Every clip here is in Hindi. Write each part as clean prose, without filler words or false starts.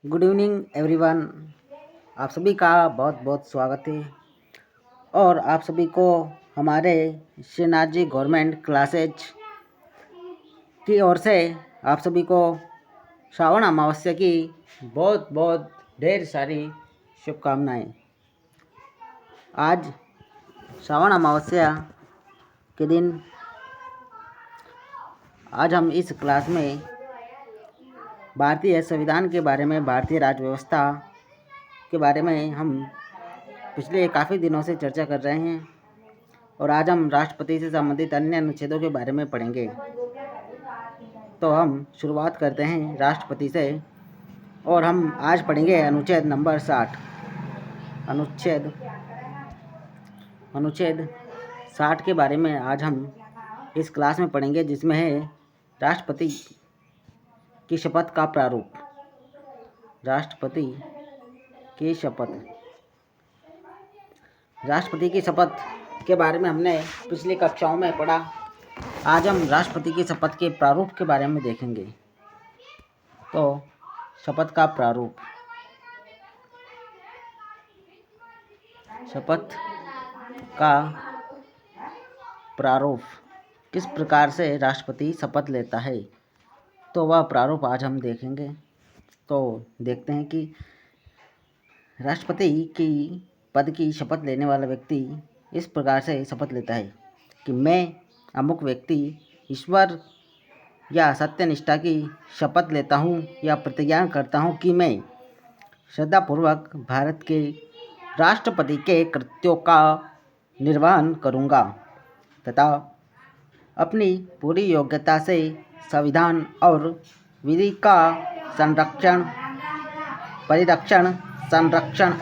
Good evening everyone. आप सभी का बहुत बहुत स्वागत है और आप सभी को हमारे श्रीनाथ जी गवर्नमेंट क्लासेज की ओर से आप सभी को श्रावण अमावस्या की बहुत बहुत ढेर सारी शुभकामनाएं। आज श्रावण अमावस्या के दिन आज हम इस क्लास में भारतीय संविधान के बारे में, भारतीय राज्य व्यवस्था के बारे में हम पिछले काफ़ी दिनों से चर्चा कर रहे हैं और आज हम राष्ट्रपति से संबंधित अन्य अनुच्छेदों के बारे में पढ़ेंगे। तो हम शुरुआत करते हैं राष्ट्रपति से और हम आज पढ़ेंगे अनुच्छेद नंबर 60। अनुच्छेद 60 के बारे में आज हम इस क्लास में पढ़ेंगे, जिसमें है राष्ट्रपति की शपथ का प्रारूप। राष्ट्रपति की शपथ। राष्ट्रपति की शपथ के बारे में हमने पिछली कक्षाओं में पढ़ा। आज हम राष्ट्रपति की शपथ के प्रारूप के बारे में देखेंगे। तो शपथ का प्रारूप। शपथ का प्रारूप, किस प्रकार से राष्ट्रपति शपथ लेता है, तो वह प्रारूप आज हम देखेंगे। तो देखते हैं कि राष्ट्रपति की पद की शपथ लेने वाला व्यक्ति इस प्रकार से शपथ लेता है कि मैं अमुक व्यक्ति ईश्वर या सत्यनिष्ठा की शपथ लेता हूँ या प्रतिज्ञा करता हूँ कि मैं श्रद्धापूर्वक भारत के राष्ट्रपति के कृत्यों का निर्वहन करूँगा तथा अपनी पूरी योग्यता से संविधान और विधि का संरक्षण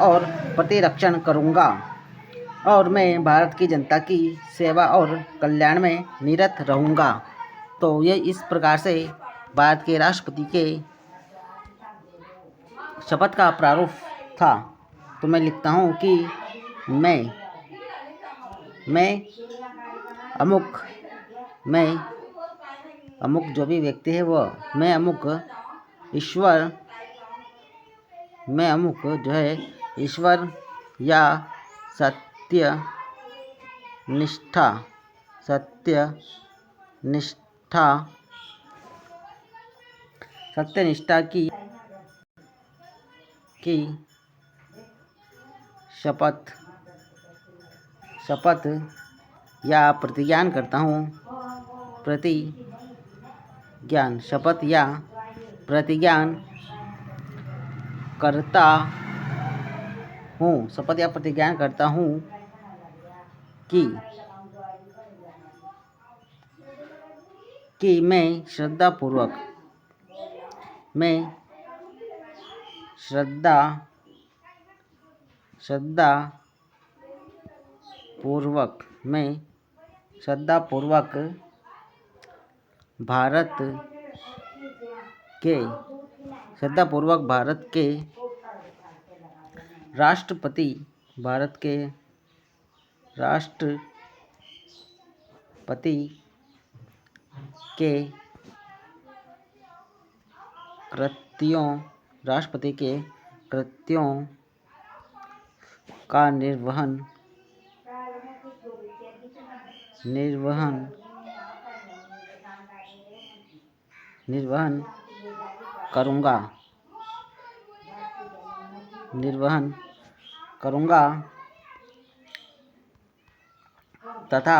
और प्रतिरक्षण करूँगा और मैं भारत की जनता की सेवा और कल्याण में निरत रहूँगा। तो ये इस प्रकार से भारत के राष्ट्रपति के शपथ का प्रारूप था। तो मैं लिखता हूँ कि मैं अमुक जो भी व्यक्ति है वह मैं अमुक ईश्वर या सत्यनिष्ठा की शपथ या प्रतिज्ञा करता हूँ। शपथ या प्रतिज्ञा करता हूँ कि मैं श्रद्धापूर्वक भारत के राष्ट्रपति के कृत्यों का निर्वहन करूँगा तथा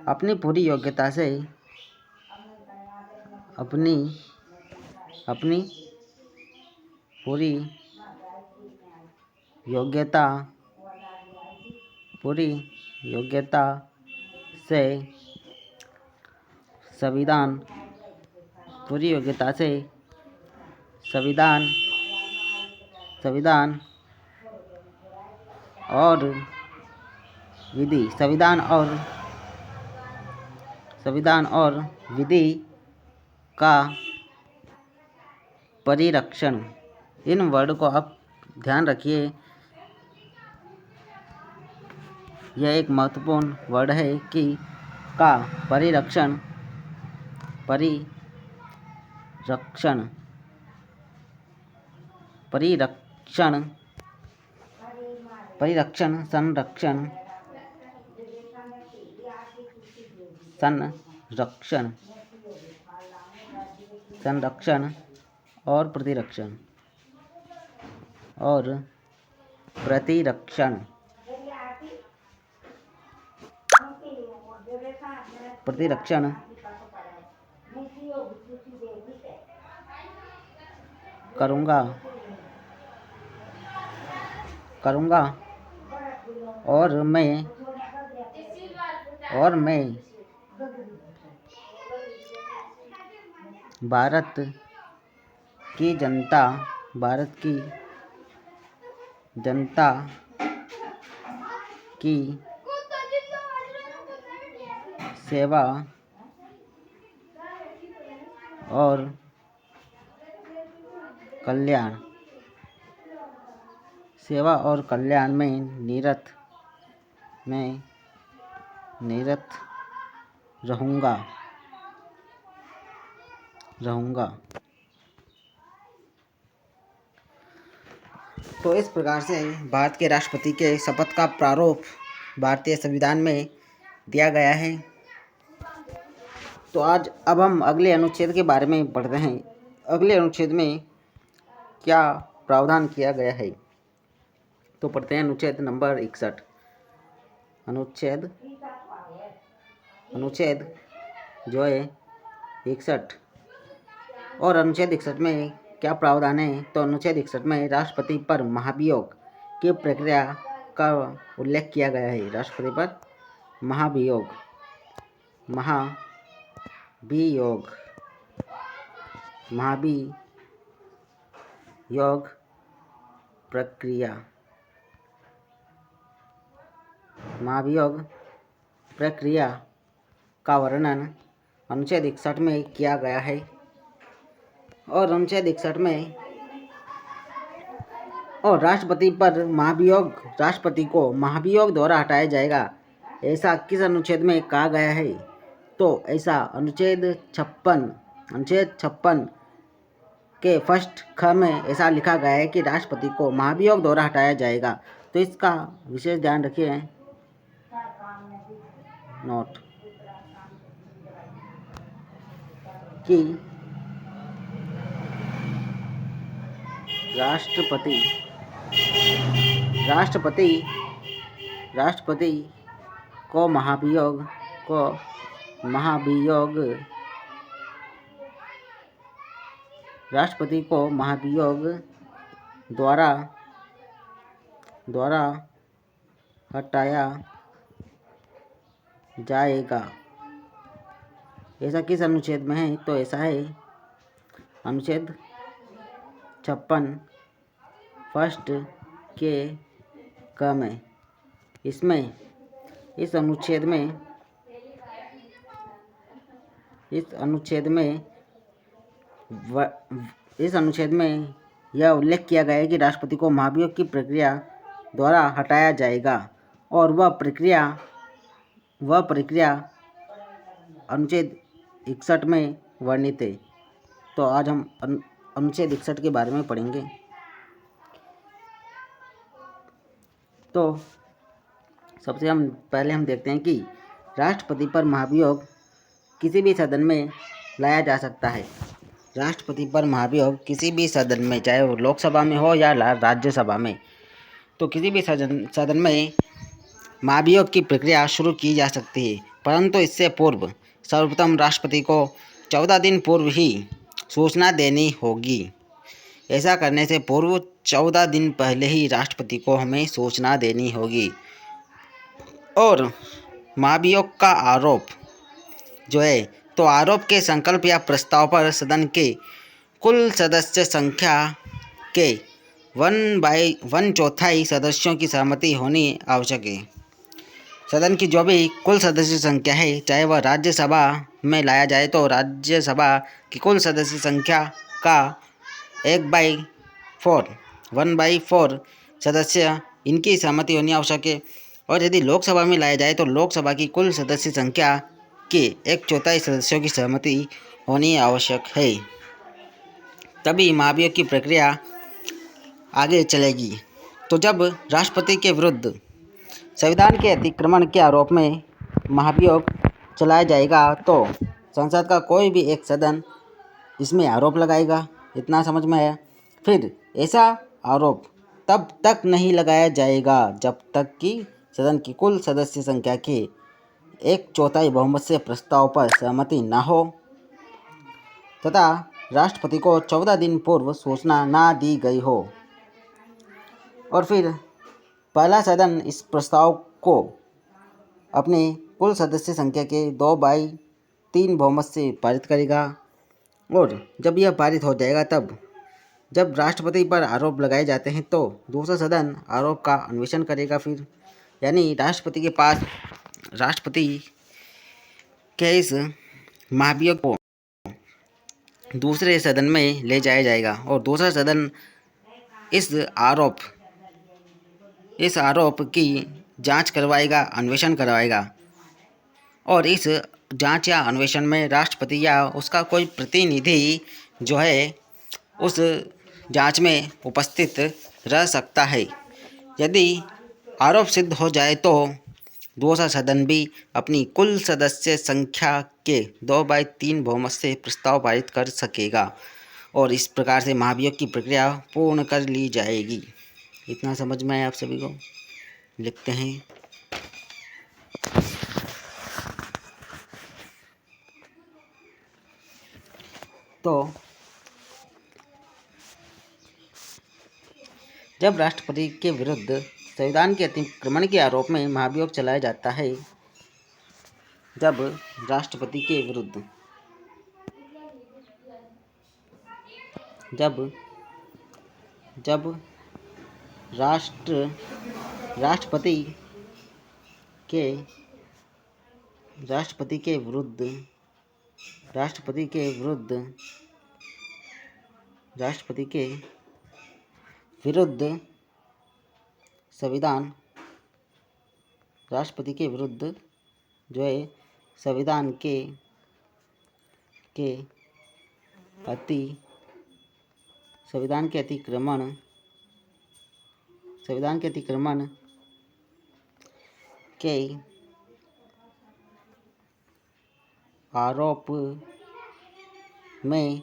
अपनी पूरी योग्यता से संविधान और विधि का परिरक्षण। इन वर्ड को आप ध्यान रखिए, यह एक महत्वपूर्ण वर्ड है कि का परिरक्षण परिरक्षण संरक्षण और प्रतिरक्षण करूँगा और मैं भारत की जनता की सेवा और कल्याण में निरत रहूँगा। तो इस प्रकार से भारत के राष्ट्रपति के शपथ का प्रारूप भारतीय संविधान में दिया गया है। तो अब हम अगले अनुच्छेद के बारे में पढ़ते हैं। अगले अनुच्छेद में क्या प्रावधान किया गया है, तो पढ़ते हैं अनुच्छेद नंबर 61। अनुच्छेद जो है 61। और अनुच्छेद 61 में क्या प्रावधान है, तो अनुच्छेद 61 में राष्ट्रपति पर महाभियोग की प्रक्रिया का उल्लेख किया गया है। राष्ट्रपति पर महाभियोग प्रक्रिया का वर्णन अनुच्छेद 61 में किया गया है। और अनुच्छेद 61 में और राष्ट्रपति को महाभियोग द्वारा हटाया जाएगा, ऐसा किस अनुच्छेद में कहा गया है, तो ऐसा अनुच्छेद 56 के फर्स्ट ख में ऐसा लिखा गया है कि राष्ट्रपति को महाभियोग द्वारा हटाया जाएगा। तो इसका विशेष ध्यान रखिए। नोट कि राष्ट्रपति को महाभियोग द्वारा हटाया जाएगा। ऐसा किस अनुच्छेद में है, तो ऐसा है अनुच्छेद 56 फर्स्ट के क में। इस अनुच्छेद में यह उल्लेख किया गया है कि राष्ट्रपति को महाभियोग की प्रक्रिया द्वारा हटाया जाएगा, और वह प्रक्रिया अनुच्छेद 61 में वर्णित है। तो आज हम अनुच्छेद 61 के बारे में पढ़ेंगे। तो सबसे पहले हम देखते हैं कि राष्ट्रपति पर महाभियोग किसी भी सदन में लाया जा सकता है। राष्ट्रपति पर महाभियोग किसी भी सदन में, चाहे वो लोकसभा में हो या राज्यसभा में, तो किसी भी सदन में महाभियोग की प्रक्रिया शुरू की जा सकती है। परंतु इससे पूर्व सर्वप्रथम राष्ट्रपति को 14 दिन पूर्व ही सूचना देनी होगी। ऐसा करने से पूर्व 14 दिन पहले ही राष्ट्रपति को हमें सूचना देनी होगी। और महाभियोग का आरोप जो है, तो आरोप के संकल्प या प्रस्ताव पर सदन के कुल सदस्य संख्या के 1/4 सदस्यों की सहमति होनी आवश्यक है। सदन की जो भी कुल सदस्य संख्या है, चाहे वह राज्यसभा में लाया जाए तो राज्यसभा की कुल सदस्य संख्या का 1/4 सदस्य इनकी सहमति होनी आवश्यक है। और यदि लोकसभा में लाया जाए तो लोकसभा की कुल सदस्य संख्या के 1/4 सदस्यों की सहमति होनी आवश्यक है। तभी महाभियोग की प्रक्रिया आगे चलेगी। तो जब राष्ट्रपति के विरुद्ध संविधान के अतिक्रमण के आरोप में महाभियोग चलाया जाएगा तो संसद का कोई भी एक सदन इसमें आरोप लगाएगा। इतना समझ में आया। फिर ऐसा आरोप तब तक नहीं लगाया जाएगा जब तक कि सदन की कुल सदस्य संख्या के 1/4 बहुमत से प्रस्ताव पर सहमति न हो तथा राष्ट्रपति को 14 दिन पूर्व सूचना ना दी गई हो। और फिर पहला सदन इस प्रस्ताव को अपने कुल सदस्य संख्या के 2/3 बहुमत से पारित करेगा। और जब यह पारित हो जाएगा तब जब राष्ट्रपति पर आरोप लगाए जाते हैं तो दूसरा सदन आरोप का अन्वेषण करेगा। फिर यानी राष्ट्रपति के पास राष्ट्रपति के इस महाभियोग को दूसरे सदन में ले जाया जाएगा और दूसरा सदन इस आरोप की जांच करवाएगा, अन्वेषण करवाएगा। और इस जांच या अन्वेषण में राष्ट्रपति या उसका कोई प्रतिनिधि जो है उस जांच में उपस्थित रह सकता है। यदि आरोप सिद्ध हो जाए तो दूसरा सदन भी अपनी कुल सदस्य संख्या के 2/3 बहुमत से प्रस्ताव पारित कर सकेगा और इस प्रकार से महाभियोग की प्रक्रिया पूर्ण कर ली जाएगी। इतना समझ में आया आप सभी को? लिखते हैं। तो जब राष्ट्रपति के विरुद्ध संविधान के अतिक्रमण के आरोप में महाभियोग चलाया जाता है, जब राष्ट्रपति के विरुद्ध जब राष्ट्रपति के विरुद्ध संविधान राष्ट्रपति के विरुद्ध जो है संविधान के अतिक्रमण के आरोप में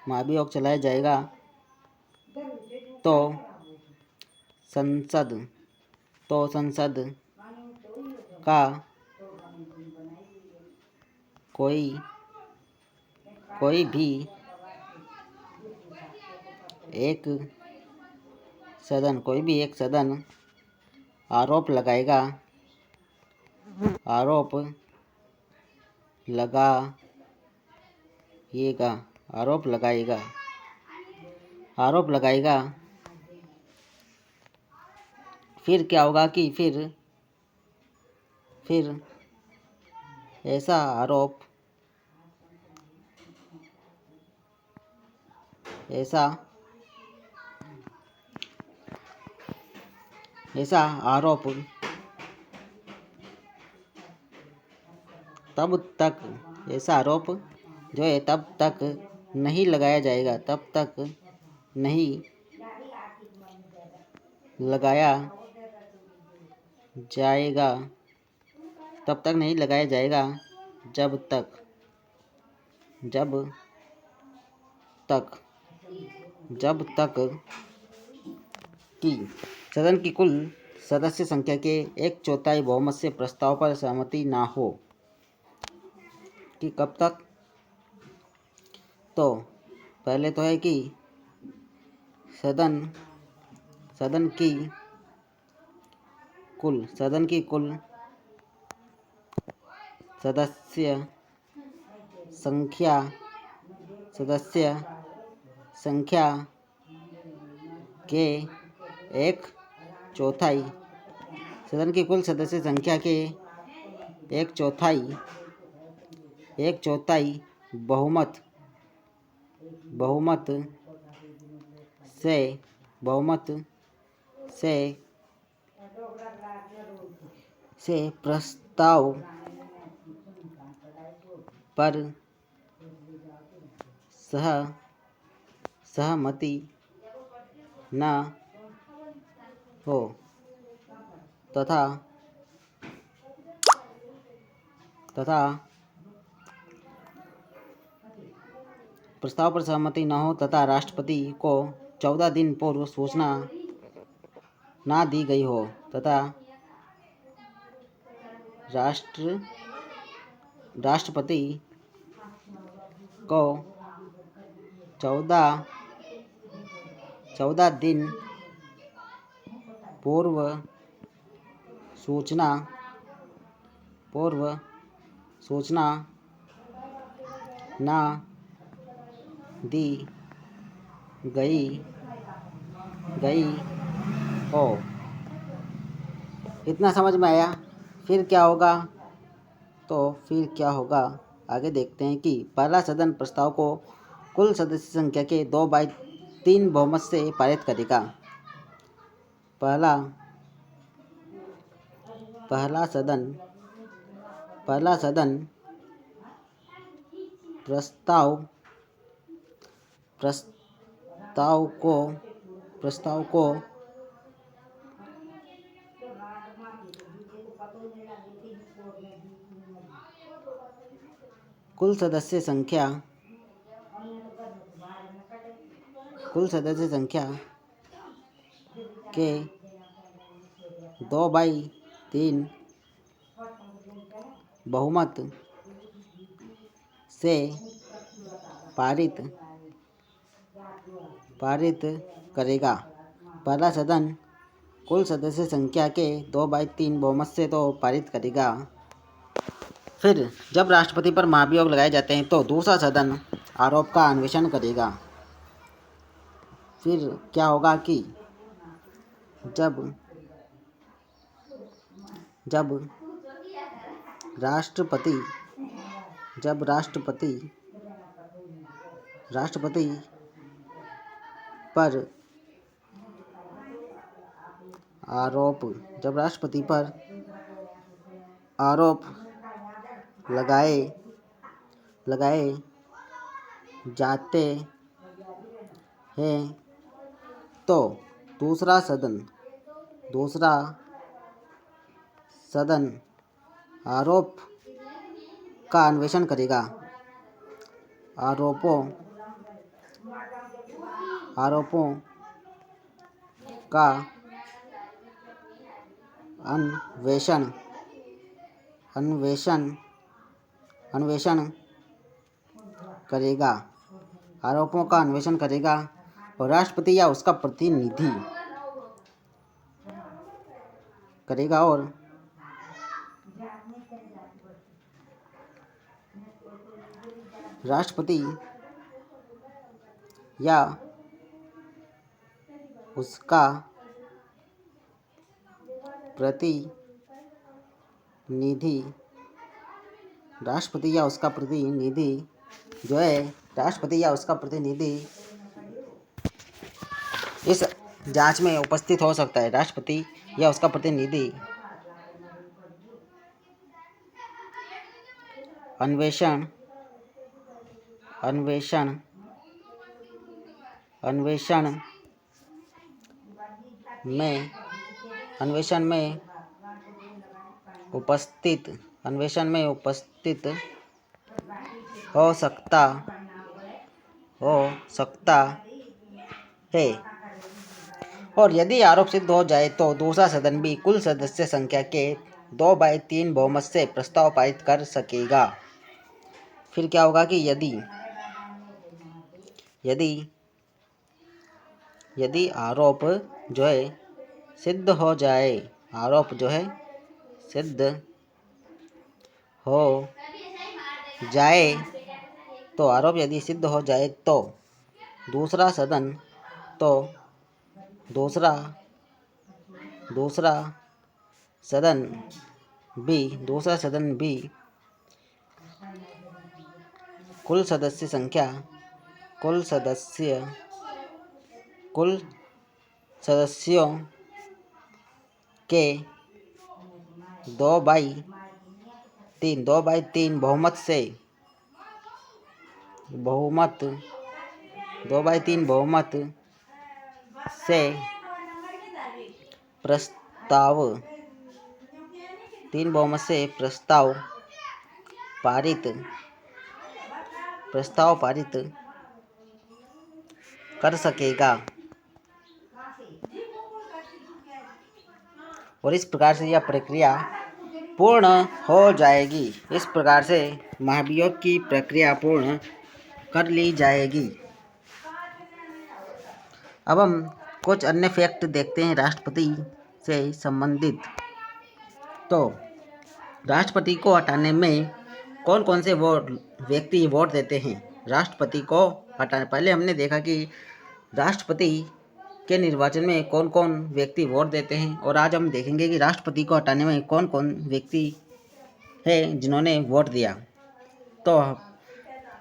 महाभियोग चलाया जाएगा तो संसद का कोई भी एक सदन आरोप लगाएगा फिर क्या होगा कि फिर ऐसा आरोप तब तक नहीं लगाया जाएगा जब तक कि सदन की कुल सदस्य संख्या के 1/4 बहुमत से प्रस्ताव पर सहमति ना हो। कि कब तक? तो पहले तो है कि सदन की कुल सदस्य संख्या के 1/4 सदन की कुल सदस्य संख्या के 1/4 बहुमत से बहुमत से प्रस्ताव पर सहमति न हो तथा प्रस्ताव पर सहमति न हो तथा राष्ट्रपति को 14 दिन पूर्व सूचना ना दी गई हो तथा राष्ट्रपति को 14 दिन पूर्व सूचना ना दी गई हो। इतना समझ में आया। फिर क्या होगा? आगे देखते हैं कि पहला सदन प्रस्ताव को कुल सदस्य संख्या के 2/3 बहुमत से पारित करेगा। पहला सदन प्रस्ताव को कुल सदस्य संख्या के 2/3 बहुमत से पारित करेगा। पहला सदन कुल सदस्य संख्या के 2/3 बहुमत से तो पारित करेगा। फिर जब राष्ट्रपति पर महाभियोग लगाए जाते हैं तो दूसरा सदन आरोप का अन्वेषण करेगा। फिर क्या होगा कि जब राष्ट्रपति पर आरोप लगाए जाते हैं तो दूसरा सदन आरोप का अन्वेषण करेगा। आरोपों का अन्वेषण करेगा और राष्ट्रपति या उसका प्रतिनिधि करेगा और राष्ट्रपति या उसका प्रतिनिधि इस जांच में उपस्थित हो सकता है। राष्ट्रपति या उसका प्रतिनिधि अन्वेषण में उपस्थित हो सकता है और यदि आरोप सिद्ध हो जाए तो दूसरा सदन भी कुल सदस्य संख्या के 2/3 बहुमत से प्रस्ताव पारित कर सकेगा। फिर क्या होगा कि यदि आरोप जो है सिद्ध हो जाए तो आरोप यदि सिद्ध हो जाए तो दूसरा सदन भी कुल सदस्य कुल सदस्यों के 2/3 बहुमत से प्रस्ताव पारित कर सकेगा और इस प्रकार से यह प्रक्रिया पूर्ण हो जाएगी। इस प्रकार से महाभियोग की प्रक्रिया पूर्ण कर ली जाएगी। अब हम कुछ अन्य फैक्ट देखते हैं राष्ट्रपति से संबंधित। तो राष्ट्रपति को हटाने में कौन कौन से व्यक्ति वोट देते हैं राष्ट्रपति को हटाने। पहले हमने देखा कि राष्ट्रपति के निर्वाचन में कौन कौन व्यक्ति वोट देते हैं, और आज हम देखेंगे कि राष्ट्रपति को हटाने में कौन कौन व्यक्ति हैं जिन्होंने वोट दिया। तो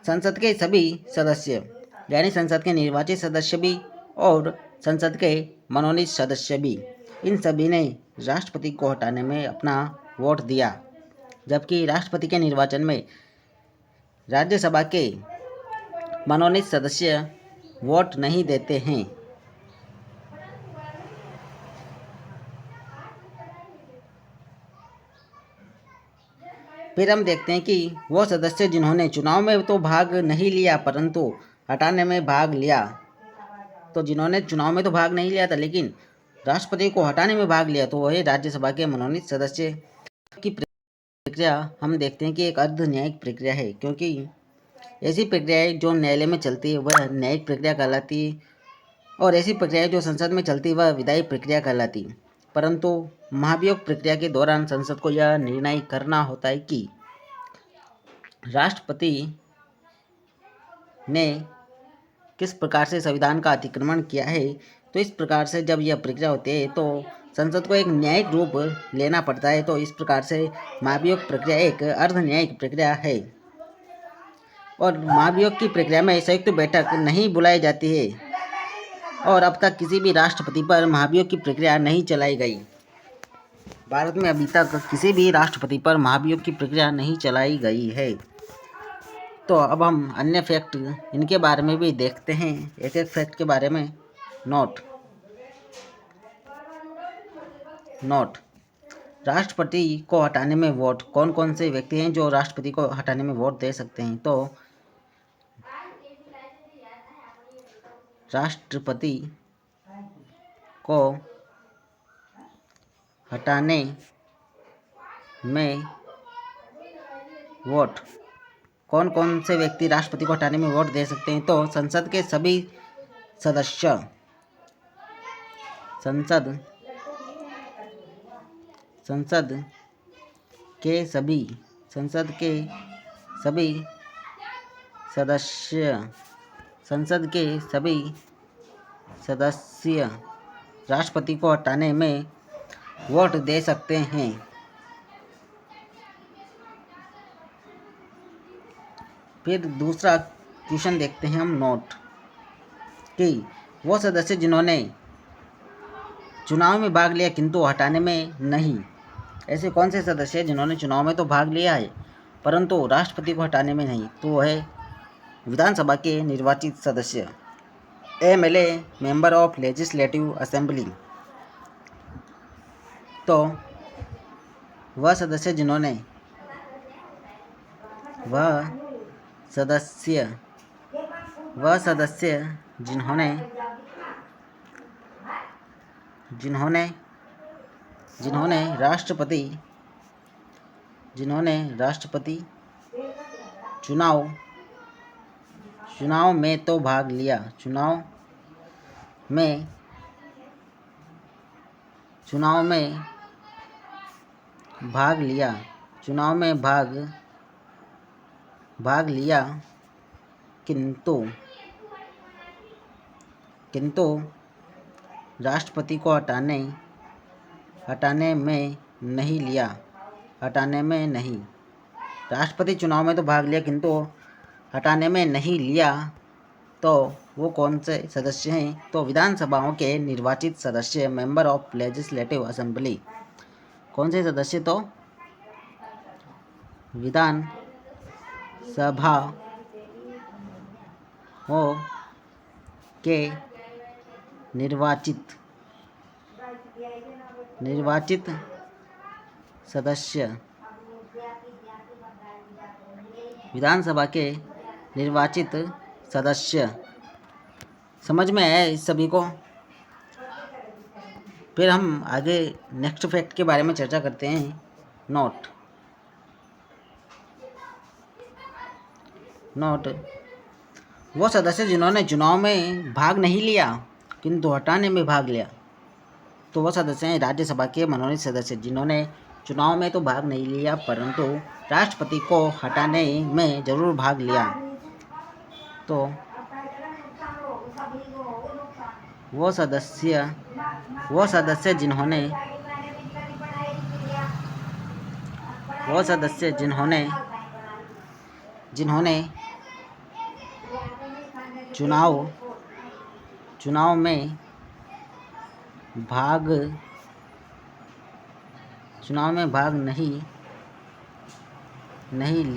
संसद के सभी सदस्य, यानी संसद के निर्वाचित सदस्य भी और संसद के मनोनीत सदस्य भी, इन सभी ने राष्ट्रपति को हटाने में अपना वोट दिया। जबकि राष्ट्रपति के निर्वाचन में राज्यसभा के मनोनीत सदस्य वोट नहीं देते हैं। फिर हम देखते हैं कि वो सदस्य जिन्होंने चुनाव में तो भाग नहीं लिया परंतु हटाने में भाग लिया। तो जिन्होंने चुनाव में तो भाग नहीं लिया था लेकिन राष्ट्रपति को हटाने में भाग लिया, तो वह राज्यसभा के मनोनीत सदस्य की प्रक्रिया हम देखते हैं कि एक अर्ध न्यायिक प्रक्रिया है, क्योंकि ऐसी प्रक्रियाएं जो न्यायालय में चलती है वह न्यायिक प्रक्रिया कहलाती है, और ऐसी प्रक्रियाएं जो संसद में चलती है वह विधायी प्रक्रिया कहलाती है। परंतु महाभियोग प्रक्रिया के दौरान संसद को यह निर्णय करना होता है कि राष्ट्रपति ने किस प्रकार से संविधान का अतिक्रमण किया है। तो इस प्रकार से जब यह प्रक्रिया होती है तो संसद को एक न्यायिक रूप लेना पड़ता है। तो इस प्रकार से महाभियोग प्रक्रिया एक अर्ध न्यायिक प्रक्रिया है, और महाभियोग की प्रक्रिया में संयुक्त बैठक नहीं बुलाई जाती है, और अब तक किसी भी राष्ट्रपति पर महाभियोग की प्रक्रिया नहीं चलाई गई। भारत में अभी तक किसी भी राष्ट्रपति पर महाभियोग की प्रक्रिया नहीं चलाई गई है। तो अब हम अन्य फैक्ट इनके बारे में भी देखते हैं। एक एक फैक्ट के बारे में नोट। राष्ट्रपति को हटाने में वोट, कौन कौन से व्यक्ति हैं जो राष्ट्रपति को हटाने में वोट दे सकते हैं। तो राष्ट्रपति को हटाने में वोट, कौन कौन से व्यक्ति राष्ट्रपति को हटाने में वोट दे सकते हैं। तो संसद के सभी सदस्य, संसद के सभी सदस्य राष्ट्रपति को हटाने में वोट दे सकते हैं। फिर दूसरा क्वेश्चन देखते हैं हम नोट कि वो सदस्य जिन्होंने चुनाव में भाग लिया किंतु हटाने में नहीं। ऐसे कौन से सदस्य हैं जिन्होंने चुनाव में तो भाग लिया है परंतु राष्ट्रपति को हटाने में नहीं। तो वह है विधानसभा के निर्वाचित सदस्य, MLA, member of legislative assembly. तो वह सदस्य जिन्होंने राष्ट्रपति चुनाव में तो भाग लिया, चुनाव में भाग लिया किंतु राष्ट्रपति को हटाने में नहीं लिया, राष्ट्रपति चुनाव में तो भाग लिया किंतु हटाने में नहीं लिया। तो वो कौन से सदस्य हैं? तो विधानसभाओं के निर्वाचित सदस्य, मेंबर ऑफ लेजिस्लेटिव असेंबली। कौन से सदस्य? तो विधान सभाओं के निर्वाचित सदस्य, विधानसभा के निर्वाचित सदस्य। समझ में आया इस सभी को? फिर हम आगे नेक्स्ट फैक्ट के बारे में चर्चा करते हैं। नोट वो सदस्य जिन्होंने चुनाव में भाग नहीं लिया किंतु हटाने में भाग लिया। तो वो सदस्य हैं राज्यसभा के मनोनीत सदस्य, जिन्होंने चुनाव में तो भाग नहीं लिया परंतु राष्ट्रपति को हटाने में जरूर भाग लिया। तो वो सदस्य जिन्होंने चुनाव में भाग नहीं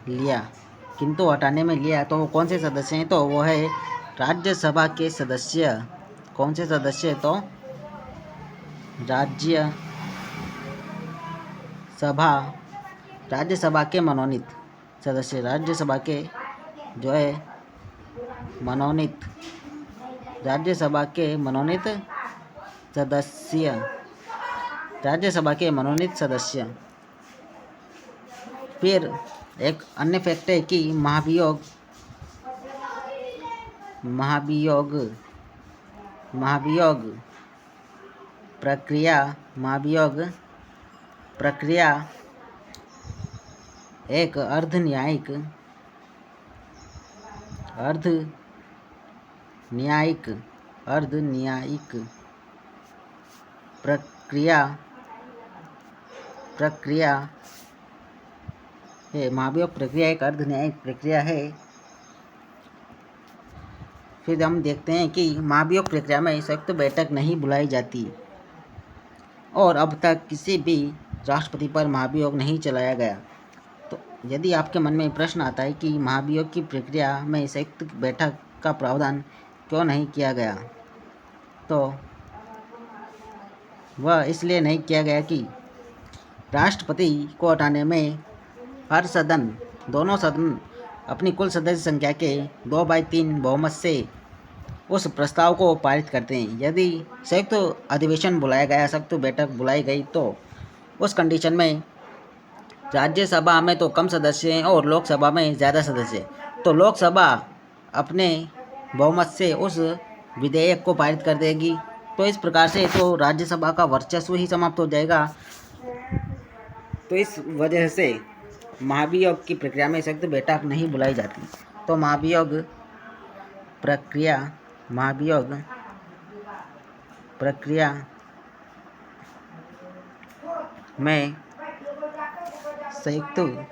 लिया किंतु हटाने में लिया। तो कौन से सदस्य हैं? तो वो है राज्यसभा के सदस्य। कौन से सदस्य? तो राज्यसभा के मनोनीत सदस्य। राज्यसभा के जो है राज्यसभा के मनोनीत सदस्य। फिर एक अन्य फैक्ट है कि महाभियोग प्रक्रिया एक अर्ध न्यायिक प्रक्रिया है। महाभियोग प्रक्रिया एक अर्ध न्यायिक प्रक्रिया है। फिर हम देखते हैं कि महाभियोग प्रक्रिया में संयुक्त बैठक नहीं बुलाई जाती और अब तक किसी भी राष्ट्रपति पर महाभियोग नहीं चलाया गया। तो यदि आपके मन में प्रश्न आता है कि महाभियोग की प्रक्रिया में संयुक्त बैठक का प्रावधान क्यों नहीं किया गया, तो वह इसलिए नहीं किया गया कि राष्ट्रपति को हटाने में दोनों सदन अपनी कुल सदस्य संख्या के 2/3 बहुमत से उस प्रस्ताव को पारित करते हैं। यदि संयुक्त अधिवेशन बुलाया गया, संयुक्त बैठक बुलाई गई, तो उस कंडीशन में राज्यसभा में तो कम सदस्य हैं और लोकसभा में ज़्यादा सदस्य, तो लोकसभा अपने बहुमत से उस विधेयक को पारित कर देगी। तो इस प्रकार से तो राज्यसभा का वर्चस्व ही समाप्त हो जाएगा। तो इस वजह से महाभियोग की प्रक्रिया में संयुक्त बैठक नहीं बुलाई जाती। तो महाभियोग प्रक्रिया में संयुक्त बैठक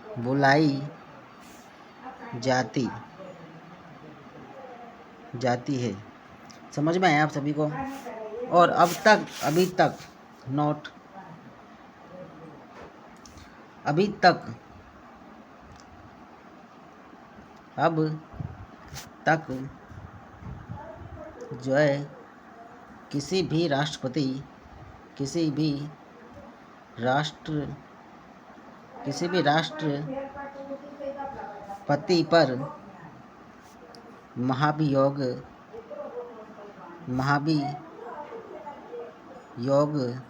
नहीं बुलाई जाती है। समझ में आया आप सभी को? और अभी तक जो है किसी भी राष्ट्रपति पर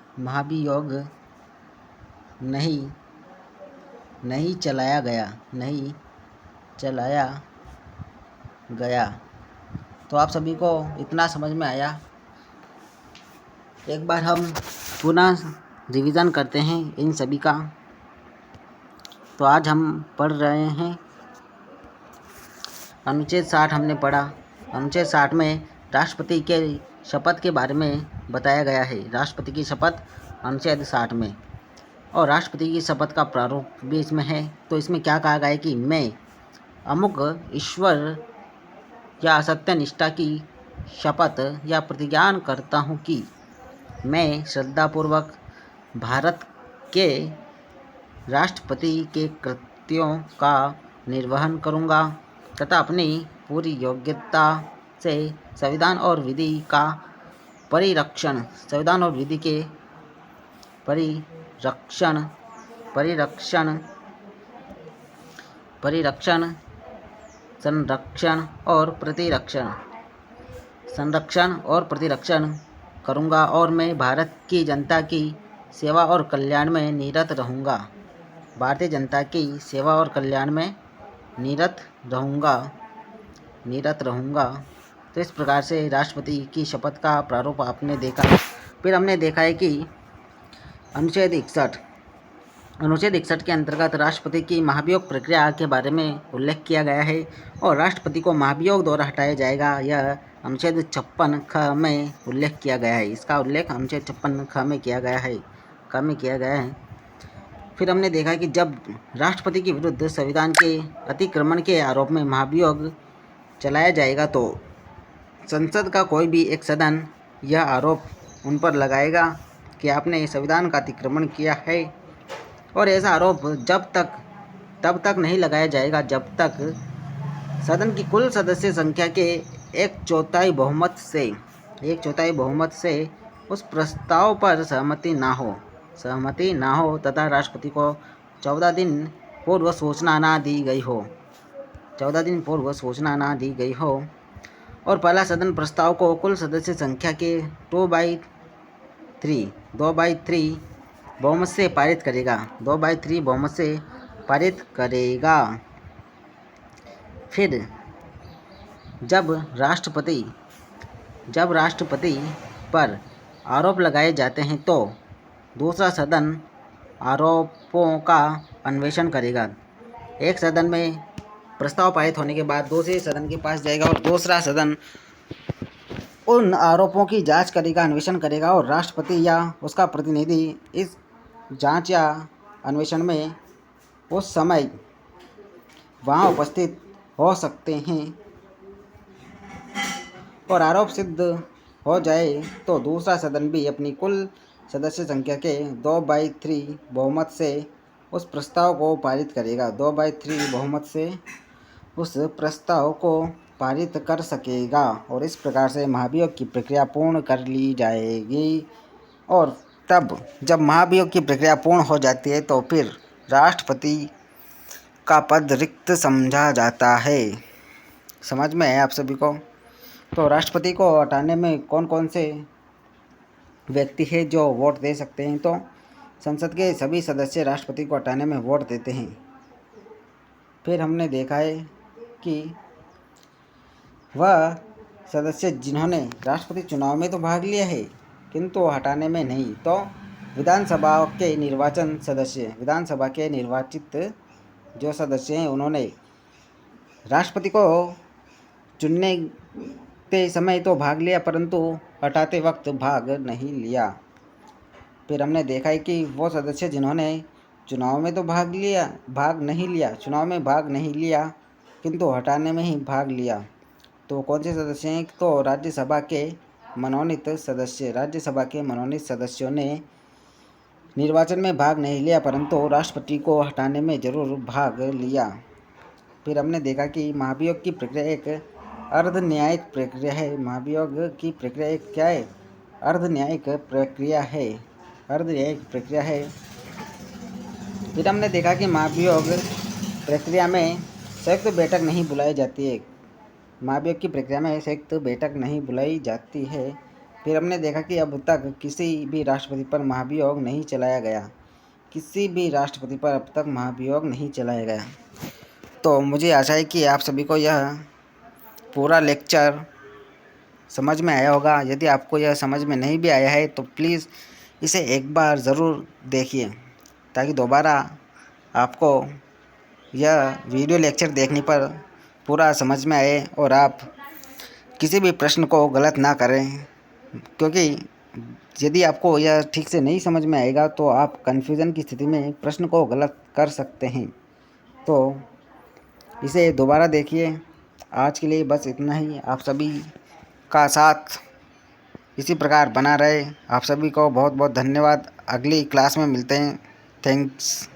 महाभियोग नहीं चलाया गया। तो आप सभी को इतना समझ में आया। एक बार हम पुनः रिवीजन करते हैं इन सभी का। तो आज हम पढ़ रहे हैं अनुच्छेद 60 हमने पढ़ा। अनुच्छेद 60 में राष्ट्रपति के शपथ के बारे में बताया गया है। राष्ट्रपति की शपथ अनुच्छेद 60 में, और राष्ट्रपति की शपथ का प्रारूप भी इसमें है। तो इसमें क्या कहा गया है कि मैं अमुक ईश्वर या सत्यनिष्ठा की शपथ या प्रतिज्ञा करता हूँ कि मैं श्रद्धापूर्वक भारत के राष्ट्रपति के कृत्यों का निर्वहन करूँगा तथा अपनी पूरी योग्यता से संविधान और विधि का परिरक्षण संरक्षण और प्रतिरक्षण करूँगा, और मैं भारत की जनता की सेवा और कल्याण में निरत रहूँगा। भारतीय जनता की सेवा और कल्याण में निरत रहूँगा। तो इस प्रकार से राष्ट्रपति की शपथ का प्रारूप आपने देखा। फिर हमने देखा है कि अनुच्छेद 61 के अंतर्गत राष्ट्रपति की महाभियोग प्रक्रिया के बारे में उल्लेख किया गया है, और राष्ट्रपति को महाभियोग द्वारा हटाया जाएगा। यह अनुच्छेद 56 ख में उल्लेख किया गया है। इसका उल्लेख अनुच्छेद 56 ख में किया गया है। फिर हमने देखा कि जब राष्ट्रपति के विरुद्ध संविधान के अतिक्रमण के आरोप में महाभियोग चलाया जाएगा तो संसद का कोई भी एक सदन यह आरोप उन पर लगाएगा कि आपने संविधान का अतिक्रमण किया है, और ऐसा आरोप तब तक नहीं लगाया जाएगा जब तक सदन की कुल सदस्य संख्या के एक चौथाई बहुमत से उस प्रस्ताव पर सहमति ना हो तथा राष्ट्रपति को 14 दिन पूर्व सूचना ना दी गई हो, और पहला सदन प्रस्ताव को कुल सदस्य संख्या के 2/3 बहुमत से पारित करेगा। फिर जब राष्ट्रपति पर आरोप लगाए जाते हैं तो दूसरा सदन आरोपों का अन्वेषण करेगा। एक सदन में प्रस्ताव पारित होने के बाद दूसरे सदन के पास जाएगा, और दूसरा सदन उन आरोपों की जांच करेगा, अन्वेषण करेगा, और राष्ट्रपति या उसका प्रतिनिधि इस जांच या अन्वेषण में उस समय वहां उपस्थित हो सकते हैं, और आरोप सिद्ध हो जाए तो दूसरा सदन भी अपनी कुल सदस्य संख्या के 2/3 बहुमत से उस प्रस्ताव को पारित करेगा। 2/3 बहुमत से उस प्रस्ताव को पारित कर सकेगा, और इस प्रकार से महाभियोग की प्रक्रिया पूर्ण कर ली जाएगी। और तब जब महाभियोग की प्रक्रिया पूर्ण हो जाती है तो फिर राष्ट्रपति का पद रिक्त समझा जाता है। समझ में है आप सभी को? तो राष्ट्रपति को हटाने में कौन कौन से व्यक्ति है जो वोट दे सकते हैं? तो संसद के सभी सदस्य राष्ट्रपति को हटाने में वोट देते हैं। फिर हमने देखा है कि वह सदस्य जिन्होंने राष्ट्रपति चुनाव में तो भाग लिया है किंतु हटाने में नहीं, तो विधानसभा के निर्वाचित जो सदस्य हैं उन्होंने राष्ट्रपति को चुनने के समय तो भाग लिया परंतु हटाते वक्त भाग नहीं लिया। फिर हमने देखा है कि वो सदस्य जिन्होंने चुनाव में भाग नहीं लिया किंतु हटाने में ही भाग लिया, तो कौन से सदस्य हैं? तो राज्यसभा के मनोनीत सदस्यों ने निर्वाचन में भाग नहीं लिया परंतु राष्ट्रपति को हटाने में जरूर भाग लिया। फिर हमने देखा कि महाभियोग की प्रक्रिया एक अर्धन्यायिक प्रक्रिया है। महाभियोग की प्रक्रिया एक क्या है? अर्धन्यायिक प्रक्रिया है। फिर हमने देखा कि महाभियोग प्रक्रिया में संयुक्त बैठक नहीं बुलाई जाती है। महाभियोग की प्रक्रिया में संयुक्त बैठक नहीं बुलाई जाती है। फिर हमने देखा कि अब तक किसी भी राष्ट्रपति पर महाभियोग नहीं चलाया गया। तो मुझे आशा है कि आप सभी को यह पूरा लेक्चर समझ में आया होगा। यदि आपको यह समझ में नहीं भी आया है तो प्लीज़ इसे एक बार ज़रूर देखिए, ताकि दोबारा आपको यह वीडियो लेक्चर देखने पर पूरा समझ में आए और आप किसी भी प्रश्न को गलत ना करें। क्योंकि यदि आपको यह ठीक से नहीं समझ में आएगा तो आप कन्फ्यूज़न की स्थिति में प्रश्न को गलत कर सकते हैं। तो इसे दोबारा देखिए। आज के लिए बस इतना ही। आप सभी का साथ इसी प्रकार बना रहे। आप सभी को बहुत बहुत धन्यवाद। अगली क्लास में मिलते हैं। थैंक्स।